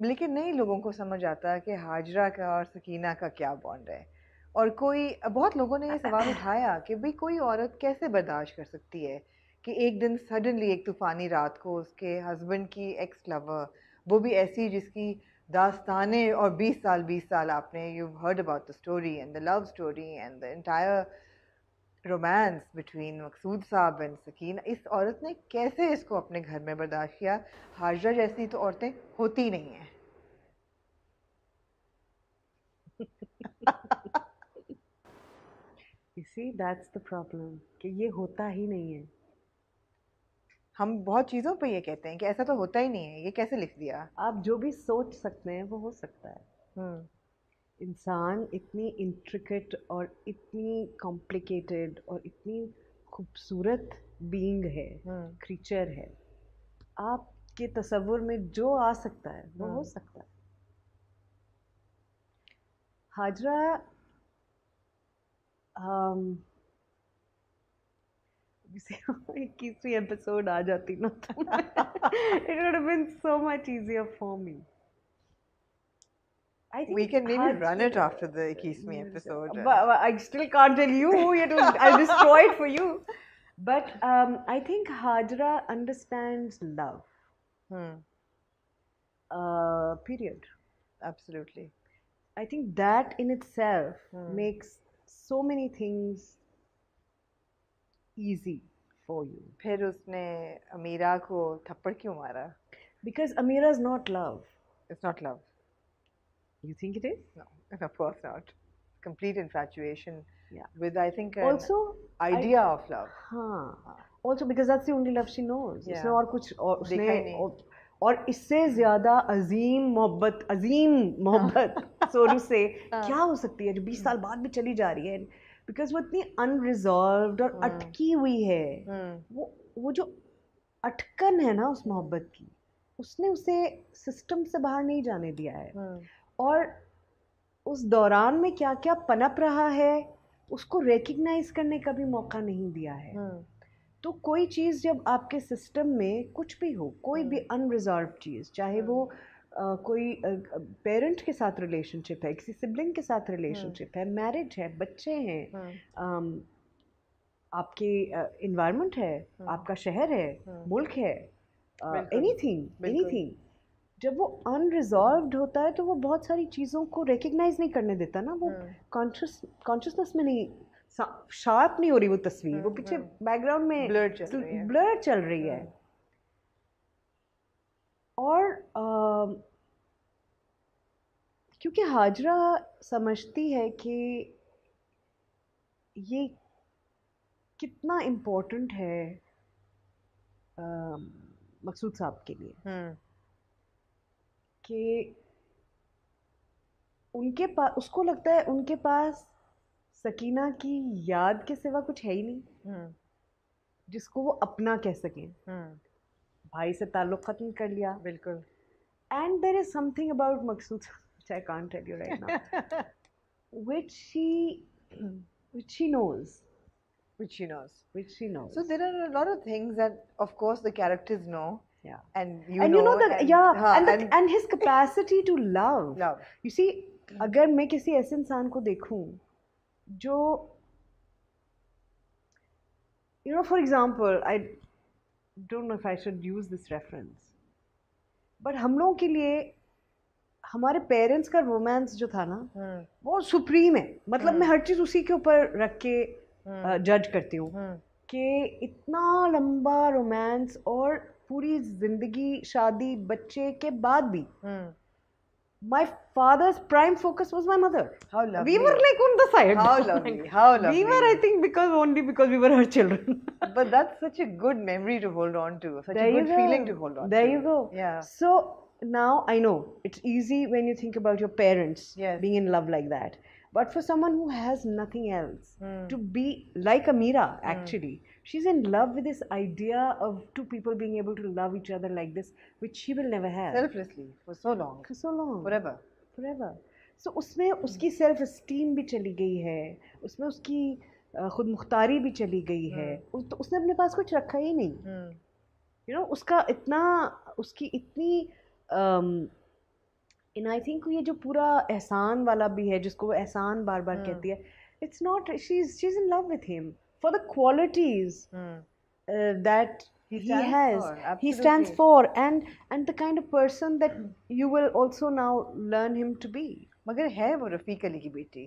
लेकिन नहीं लोगों को समझ आता कि हाजरा का और सकीना का क्या बॉन्ड है। और कोई बहुत लोगों ने ये सवाल उठाया कि भाई कोई औरत कैसे बर्दाश्त कर सकती है कि एक दिन सडनली एक तूफानी रात को उसके हस्बैंड की एक्स लवर, वो भी ऐसी जिसकी दास्तानें और 20 साल आपने you heard about the story and the love story and the entire romance between Maqsood Sahab and Sakina, इस औरत ने कैसे इसको अपने घर में बर्दाश्त किया? हाजरा जैसी तो औरतें होती नहीं हैं। You see, that's the problem कि ये होता ही नहीं है। हम बहुत चीज़ों पे ये कहते हैं कि ऐसा तो होता ही नहीं है, ये कैसे लिख दिया? आप जो भी सोच सकते हैं वो हो सकता है। इंसान इतनी इंट्रिकेट और इतनी कॉम्प्लिकेटेड और इतनी खूबसूरत बीइंग है, क्रीचर है, आपके तसव्वुर में जो आ सकता है वो हो सकता है। हाजरा इक्कीसवीं एपिसोड आ जाती ना तो it would have been so much easier for me. I think We can maybe run it after the 21st episode. But I still can't tell you. I'll destroy it for you. But I think Hajra understands love. Period. Absolutely. I think that in itself makes so many things easy for you. फिर उसने अमीरा को थप्पड़ क्यों मारा? Because Amira is not love. It's not love. You think it is? No, of course not. Complete infatuation. Yeah. With I think an Also idea of love. हाँ. Also because that's the only love she knows. Yeah. उसने और कुछ और देखा ही उसने नहीं। और इससे ज़्यादा अजीम मोहब्बत सोनू से क्या हो सकती है जो 20 साल बाद भी चली जा रही है? बिकॉज वो इतनी अनरिजॉल्व्ड और अटकी हुई है। वो जो अटकन है ना उस मोहब्बत की, उसने उसे सिस्टम से बाहर नहीं जाने दिया है। और उस दौरान में क्या क्या पनप रहा है उसको रेकग्नाइज करने का भी मौका नहीं दिया है। तो कोई चीज़ जब आपके सिस्टम में कुछ भी हो, कोई भी अनरिजॉल्व चीज़, चाहे वो कोई पेरेंट के साथ रिलेशनशिप है, किसी सिबलिंग के साथ रिलेशनशिप है, मैरिज है, बच्चे हैं, आपके इन्वायरमेंट है, आपका शहर है, मुल्क है, एनीथिंग, जब वो अनरिजॉल्व्ड होता है तो वो बहुत सारी चीज़ों को रिकग्नाइज नहीं करने देता ना। वो कॉन्शियसनेस में नहीं, शार्प नहीं हो रही वो तस्वीर, वो पीछे बैकग्राउंड में ब्लर चल रही है। और क्योंकि हाजरा समझती है कि ये कितना इम्पोर्टेंट है मकसूद साहब के लिए, कि उनके पास, उसको लगता है उनके पास सकीना की याद के सिवा कुछ है ही नहीं जिसको वो अपना कह सकें। भाई से ताल्लुक खत्म कर लिया, बिल्कुल। And there is something about Maqsood which I can't tell you right now, which she knows. So there are a lot of things that of course the characters know. Yeah. And you know that, and his capacity to love. You see, अगर मैं किसी ऐसे इंसान को देखूं जो, you know, for example, I don't know if I should use this reference, but हम लोगों के लिए हमारे पेरेंट्स का रोमांस जो था ना वो सुप्रीम है। मतलब मैं हर चीज़ उसी के ऊपर रख के जज करती हूँ कि इतना लंबा रोमांस और पूरी जिंदगी, शादी, बच्चे के बाद भी my father's prime focus was my mother. How lovely. We were like on the side. How lovely. How lovely. We were, I think, only because we were her children. But that's such a good memory to hold on to. Such a good feeling to hold on to. There you go. Yeah. So now I know it's easy when you think about your parents being in love like that. But for someone who has nothing else, to be like Amira, actually, she's in love with this idea of two people being able to love each other like this, which she will never have. Selflessly, for so long. For so long. Forever. So उसमें उसकी self esteem भी चली गई है, उसमें उसकी खुद मुख्तारी भी चली गई है, तो उसने अपने पास कुछ रखा ही नहीं। You know, उसकी इतनी And I think ये जो पूरा एहसान वाला भी है जिसको वो एहसान बार बार कहती है, it's not, she's in love with him for the qualities that he has, he stands for, and the kind of person that you will also now learn him to be. मगर है वो रफीक अली की बेटी,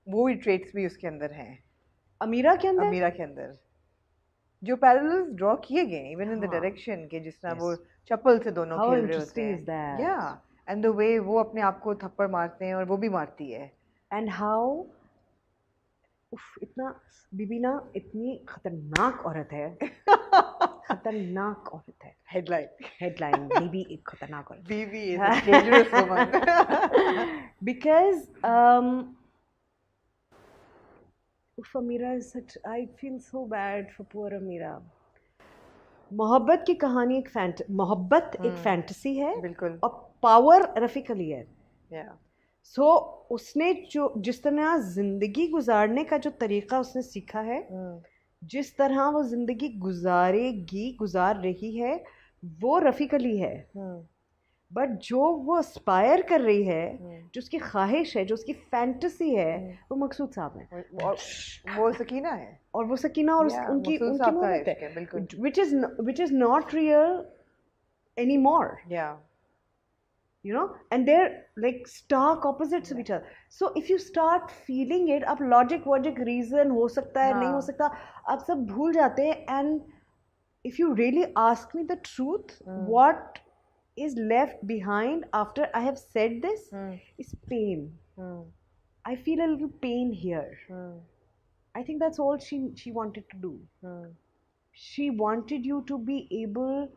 वो भी ट्रेट्स भी उसके अंदर हैं, अमीरा के अंदर, अमीरा के अंदर जो पैरेलल्स ड्रॉ किए गए इवन इन द डायरेक्शन के, जिस तरह वो चप्पल से दोनों खेल रहे होते हैं, या एंड द वे वो अपने आप को थप्पड़ मारते हैं और वो भी मारती है, एंड हाउ इतना बीबी ना इतनी खतरनाक औरत है खतरनाक औरत है, हेडलाइन बीबी एक खतरनाक औरत, Bibi is a dangerous woman because Amira is such, I feel so bad for poor Amira. मोहब्बत की कहानी मोहब्बत एक फैंटेसी है, बिल्कुल, और पावर रफीक अली है, सो उसने जो जिस तरह जिंदगी गुजारने का जो तरीका उसने सीखा है, जिस तरह वो जिंदगी गुजार रही है, वो रफीक अली है, बट जो वो एस्पायर कर रही है, जो उसकी ख्वाहिश है, जो उसकी फैंटेसी है, वो मकसूद साहब है, और वो सकीना है, और वो सकीना और उनकी मोहब्बत है, which is not real anymore, you know, and they're like stark opposites of each other. So if you start feeling it, अब logic reason हो सकता है, नहीं हो सकता, आप सब भूल जाते हैं, and if you really ask me the truth, what is left behind after I have said this is pain. I feel a little pain here. I think that's all she wanted to do. She wanted you to be able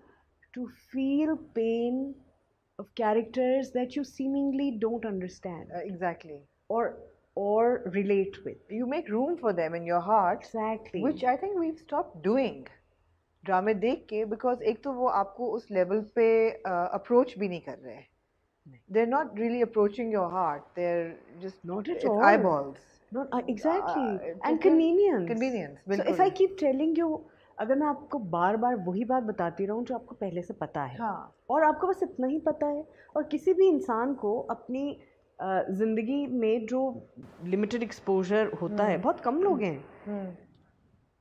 to feel pain of characters that you seemingly don't understand. Exactly. Or relate with. You make room for them in your heart. Exactly. Which I think we've stopped doing. ड्रामे देख के, because एक तो वो आपको उस level पे approach भी नहीं कर रहे, they are not really approaching your heart, they are just not at all eyeballs, not exactly, and convenience. So if I keep telling you, अगर मैं आपको बार बार वही बात बताती रहूं जो आपको पहले से पता है, और आपको बस इतना ही पता है, और किसी भी इंसान को अपनी ज़िंदगी में जो लिमिटेड एक्सपोजर होता है, बहुत कम लोग हैं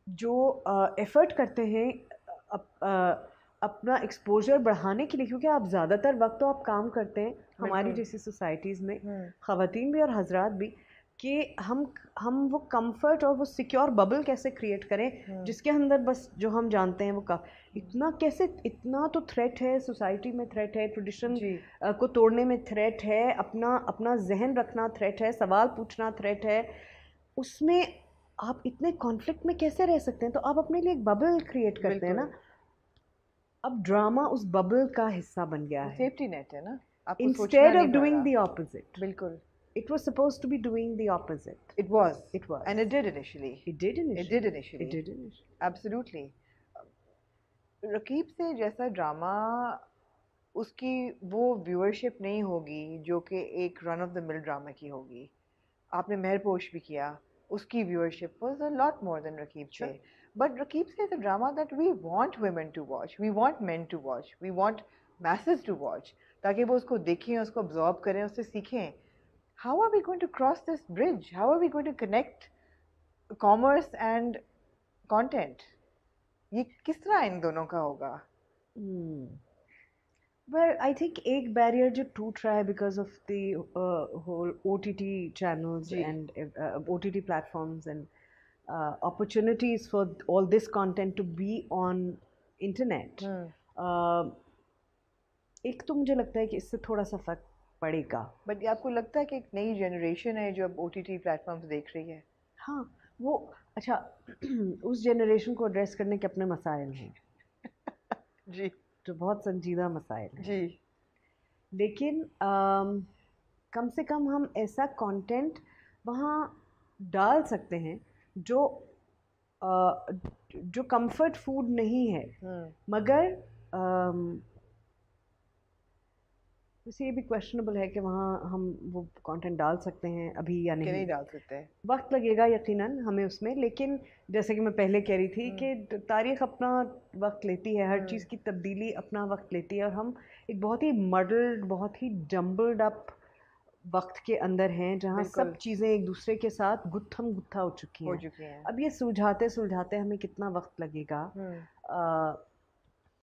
जो एफर्ट करते हैं अपना एक्सपोजर बढ़ाने के लिए, क्योंकि आप ज़्यादातर वक्त तो आप काम करते हैं हमारी जैसी सोसाइटीज़ में, ख़वातीन भी और हजरात भी, कि हम वो कंफर्ट और वो सिक्योर बबल कैसे क्रिएट करें जिसके अंदर बस जो हम जानते हैं वो इतना तो थ्रेट है, सोसाइटी में थ्रेट है, ट्रेडिशन को तोड़ने में थ्रेट है, अपना जहन रखना थ्रेट है, सवाल पूछना थ्रेट है, उसमें आप इतने कॉन्फ्लिक्ट में कैसे रह सकते हैं? तो आप अपने लिए एक बबल क्रिएट करते हैं ना. अब ड्रामा उस बबल का हिस्सा बन गया है, सेफ्टी नेट है ना, instead of doing the opposite. बिल्कुल, it was supposed to be doing the opposite. It was, and it did initially. Absolutely. Raqib से जैसा ड्रामा, उसकी वो व्यूअरशिप नहीं होगी जो कि एक run of the mill drama की होगी. आपने महरपोश भी किया, उसकी viewership was a lot more than Raqeeb Se. But Raqeeb Se is a drama that we want women to watch, we want men to watch, we want message to watch, ताकि वो उसको देखें, उसको अब्जॉर्ब करें, उससे सीखें. How are we going to cross this bridge? How are we going to connect commerce and content? ये किस तरह इन दोनों का होगा? Well, I think एक barrier जो टूट रहा है because of the whole OTT channels and OTT platforms and opportunities for all this content to be on internet. एक तो मुझे लगता है कि इससे थोड़ा सा फर्क पड़ेगा. बट आपको लगता है कि एक नई जनरेशन है जो अब OTT प्लेटफॉर्म्स देख रही है? हाँ, वो अच्छा उस जनरेशन को एड्रेस करने के अपने मसाइल हैं जी, जो बहुत संजीदा मसाइल हैं जी, लेकिन कम से कम हम ऐसा कंटेंट वहाँ डाल सकते हैं जो कंफर्ट फूड नहीं है, मगर वैसे ये भी क्वेश्चनेबल है कि वहाँ हम वो कंटेंट डाल सकते हैं अभी या कि नहीं। नहीं डाल सकते। वक्त लगेगा यकीनन हमें उसमें, लेकिन जैसे कि मैं पहले कह रही थी कि तारीख अपना वक्त लेती है, हर चीज़ की तब्दीली अपना वक्त लेती है, और हम एक बहुत ही मडल्ड, बहुत ही जम्बल्ड अप वक्त के अंदर हैं जहाँ बिल्कुल सब चीज़ें एक दूसरे के साथ गुत्थम गुत्था हो चुकी हो हैं। चुकी हैं। अब ये सुलझाते सुलझाते हमें कितना वक्त लगेगा,